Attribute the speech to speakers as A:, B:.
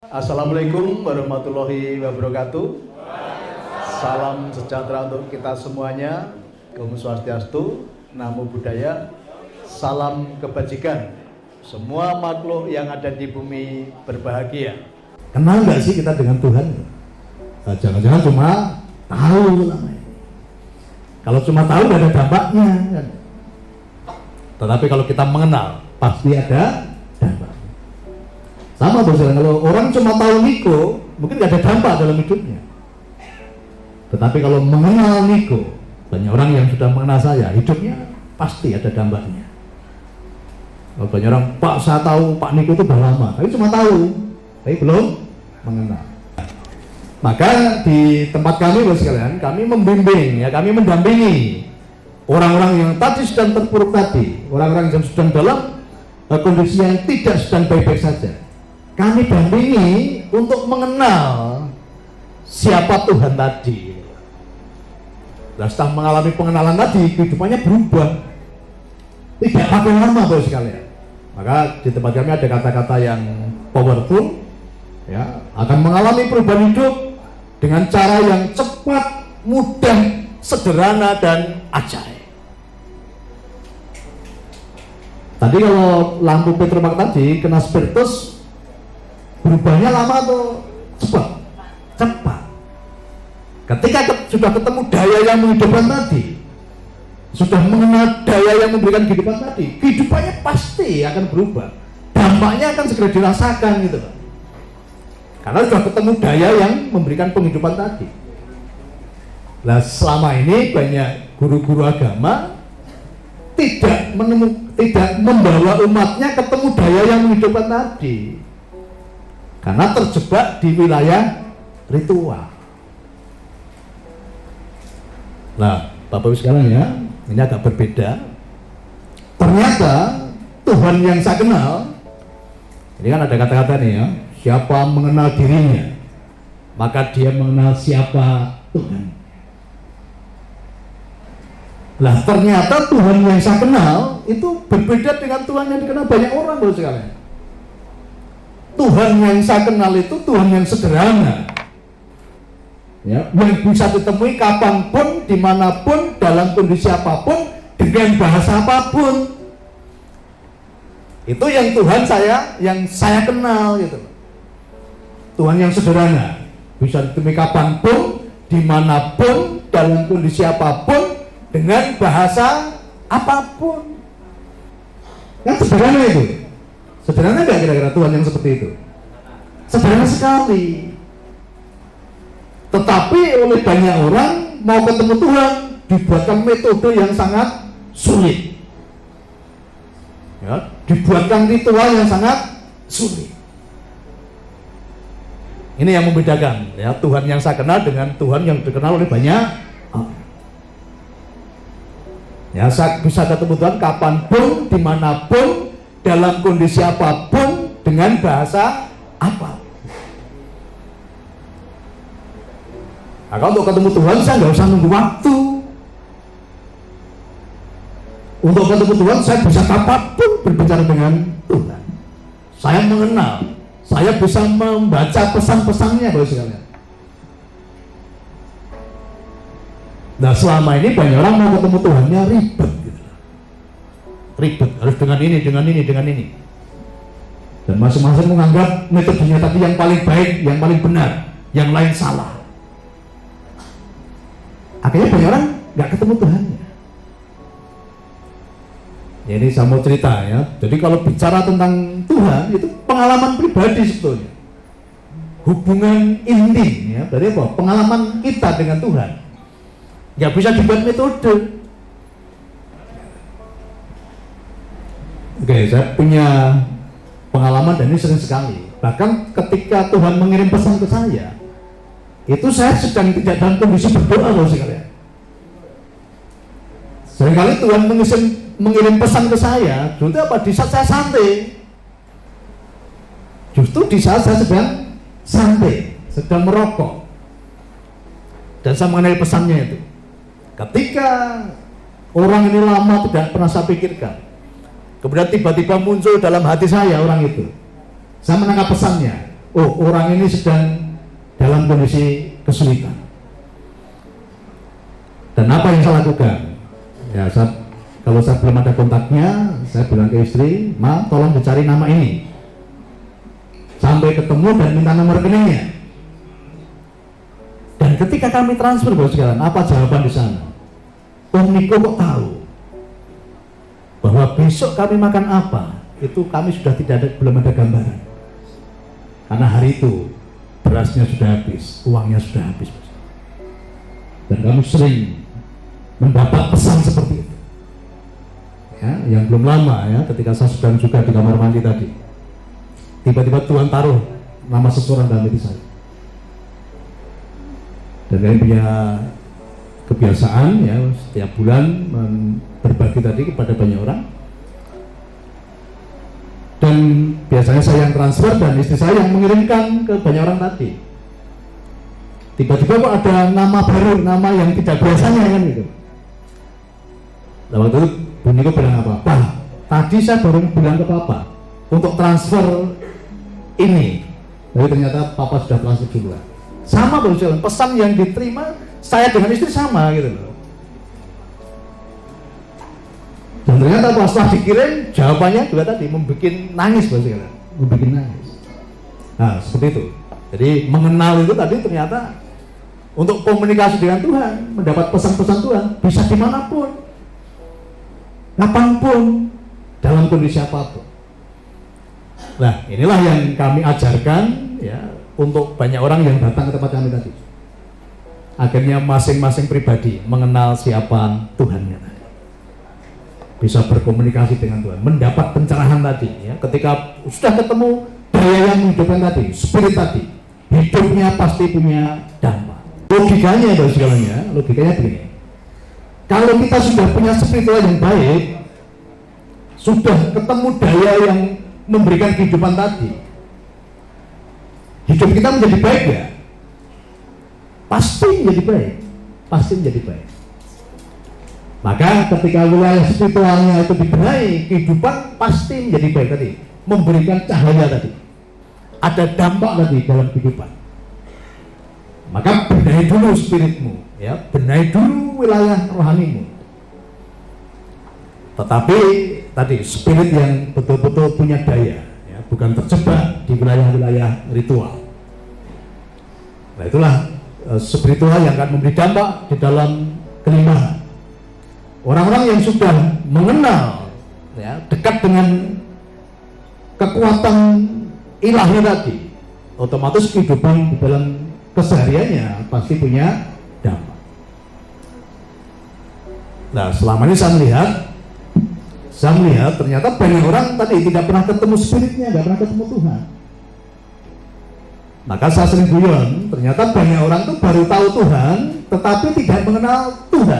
A: Assalamualaikum warahmatullahi wabarakatuh. Salam sejahtera untuk kita semuanya. Om Swastiastu, Namo Buddhaya. Salam kebajikan. Semua makhluk yang ada di bumi berbahagia.
B: Kenal nggak sih kita dengan Tuhan? Jangan-jangan cuma tahu. Kalau cuma tahu nggak ada dampaknya kan? Tetapi kalau kita mengenal, pasti ada dampak. Sama bosnya, kalau orang cuma tahu Niko, mungkin nggak ada dampak dalam hidupnya. Tetapi kalau mengenal Niko, banyak orang yang sudah mengenal saya, hidupnya pasti ada dampaknya. Kalau banyak orang, Pak saya tahu Pak Niko itu udah lama, tapi cuma tahu, tapi belum mengenal. Maka di tempat kami bos sekalian, kami membimbing, ya, kami mendampingi orang-orang yang tadi sedang terpuruk tadi, orang-orang yang sedang dalam kondisi yang tidak sedang baik-baik saja. Kami dampingi untuk mengenal siapa Tuhan tadi. Nah, setelah mengalami pengenalan tadi, kehidupannya berubah. Tidak pakai lama bos sekalian. Maka di tempat kami ada kata-kata yang powerful, ya, akan mengalami perubahan hidup dengan cara yang cepat, mudah, sederhana dan ajaib. Tadi kalau lampu petromak tadi kena spiritus, berubahnya lama atau cepat? Cepat. Ketika sudah ketemu daya yang menghidupkan tadi, sudah mengenal daya yang memberikan kehidupan tadi, kehidupannya pasti akan berubah. Dampaknya akan segera dirasakan gitu. Karena sudah ketemu daya yang memberikan penghidupan tadi. Nah, selama ini banyak guru-guru agama tidak membawa umatnya ketemu daya yang menghidupkan tadi, karena terjebak di wilayah ritual. Nah, Bapak Ibu sekalian ya, ini agak berbeda. Ternyata Tuhan yang saya kenal, ini kan ada kata-kata nih ya, siapa mengenal dirinya, maka dia mengenal siapa Tuhan. Lah ternyata Tuhan yang saya kenal itu berbeda dengan Tuhan yang dikenal banyak orang Bapak sekalian. Tuhan yang saya kenal itu Tuhan yang sederhana, ya, yang bisa ditemui kapanpun, dimanapun, dalam kondisi apapun, dengan bahasa apapun. Itu yang Tuhan yang saya kenal gitu. Tuhan yang sederhana, bisa ditemui kapanpun, dimanapun, dalam kondisi apapun, dengan bahasa apapun. Yang sederhana itu. Sederhana nggak kira-kira Tuhan yang seperti itu? Sederhana sekali. Tetapi oleh banyak orang mau ketemu Tuhan dibuatkan metode yang sangat sulit, ya, dibuatkan ritual yang sangat sulit. Ini yang membedakan ya Tuhan yang saya kenal dengan Tuhan yang dikenal oleh banyak orang. Ya, saya bisa ketemu Tuhan kapanpun, dimanapun, dalam kondisi apapun, dengan bahasa apa. Nah, kalau untuk ketemu Tuhan saya nggak usah nunggu waktu. Untuk ketemu Tuhan saya bisa kapanpun berbicara dengan Tuhan. Saya mengenal, saya bisa membaca pesan-pesannya Bapak sekalian. Nah, selama ini banyak orang mau ketemu Tuhannya ribet gitu. Ribet, harus dengan ini, dengan ini, dengan ini. Dan masing-masing menganggap metodenya tadi yang paling baik, yang paling benar, yang lain salah. Akhirnya banyak orang nggak ketemu Tuhannya. Ya, ini saya mau cerita ya. Jadi kalau bicara tentang Tuhan itu pengalaman pribadi sebetulnya. Hubungan intim ya. Berarti apa? Pengalaman kita dengan Tuhan. Nggak bisa dibuat metode. Oke, saya punya pengalaman dan ini sering sekali. Bahkan ketika Tuhan mengirim pesan ke saya, itu saya sedang tidak dalam kondisi berdoa loh sekalian. Seringkali Tuhan mengirim pesan ke saya, justru apa? Di saat saya santai. Justru di saat saya sedang santai, sedang merokok. Dan saya mengenai pesannya itu. Ketika orang ini lama tidak pernah saya pikirkan, kemudian tiba-tiba muncul dalam hati saya orang itu. Saya menangkap pesannya. oh orang ini sedang dalam kondisi kesulitan. Dan apa yang saya lakukan? Ya, kalau saya belum ada kontaknya, saya bilang ke istri, Ma, tolong dicari nama ini. Sampai ketemu dan minta nomor rekeningnya. Dan ketika kami transfer, Bapak sekalian, apa jawaban di sana? Om Niko kok tahu bahwa besok kami makan apa? Itu kami sudah belum ada gambaran. Karena hari itu berasnya sudah habis, uangnya sudah habis. Dan kami sering mendapat pesan seperti itu. Ya, yang belum lama ya, ketika saya sedang juga di kamar mandi tadi, tiba-tiba Tuhan taruh nama seseorang dalam hati saya. Dan kami punya kebiasaan ya, setiap bulan berbagi tadi kepada banyak orang. Dan biasanya saya yang transfer dan istri saya yang mengirimkan ke banyak orang tadi. Tiba-tiba kok ada nama baru, nama yang tidak biasanya kan gitu. Nah, waktu itu Bu Niko bilang apa? Pak, tadi saya baru bilang ke Papa untuk transfer ini. Tapi ternyata Papa sudah transfer duluan. Sama Bapak Jalan, pesan yang diterima saya dengan istri sama gitu loh. Dan ternyata pas setelah dikirim jawabannya juga tadi membuat nangis Bapak Jalan, membuat nangis. Nah seperti itu. Jadi mengenal itu tadi ternyata untuk komunikasi dengan Tuhan, mendapat pesan-pesan Tuhan bisa dimanapun, kapanpun, dalam kondisi apapun. Nah inilah yang kami ajarkan ya untuk banyak orang yang datang ke tempat kami tadi. Akhirnya masing-masing pribadi mengenal siapa Tuhannya tadi. Bisa berkomunikasi dengan Tuhan, mendapat pencerahan tadi ya. Ketika sudah ketemu daya yang menghidupkan tadi, spirit tadi, hidupnya pasti punya dampak. Logikanya dari segalanya, logikanya begini. Kalau kita sudah punya spiritual yang baik, sudah ketemu daya yang memberikan kehidupan tadi, hidup kita menjadi baik ya? Pasti menjadi baik, pasti menjadi baik. Maka ketika wilayah spiritualnya itu dibenahi, kehidupan pasti menjadi baik tadi, memberikan cahaya tadi, ada dampak tadi dalam kehidupan. Maka benahi dulu spiritmu, ya, benahi dulu wilayah rohanimu. Tetapi tadi spirit yang betul-betul punya daya, ya, bukan terjebak di wilayah-wilayah ritual. Nah itulah spiritual yang akan memberi dampak di dalam kelimpahan. Orang-orang yang sudah mengenal, ya, dekat dengan kekuatan ilahi tadi, otomatis kehidupan di dalam kesehariannya pasti punya dampak. Nah selama ini saya melihat ternyata banyak orang tadi tidak pernah ketemu spiritnya, tidak pernah ketemu Tuhan. Maka saya sering guyon, ternyata banyak orang tuh baru tahu Tuhan tetapi tidak mengenal Tuhan.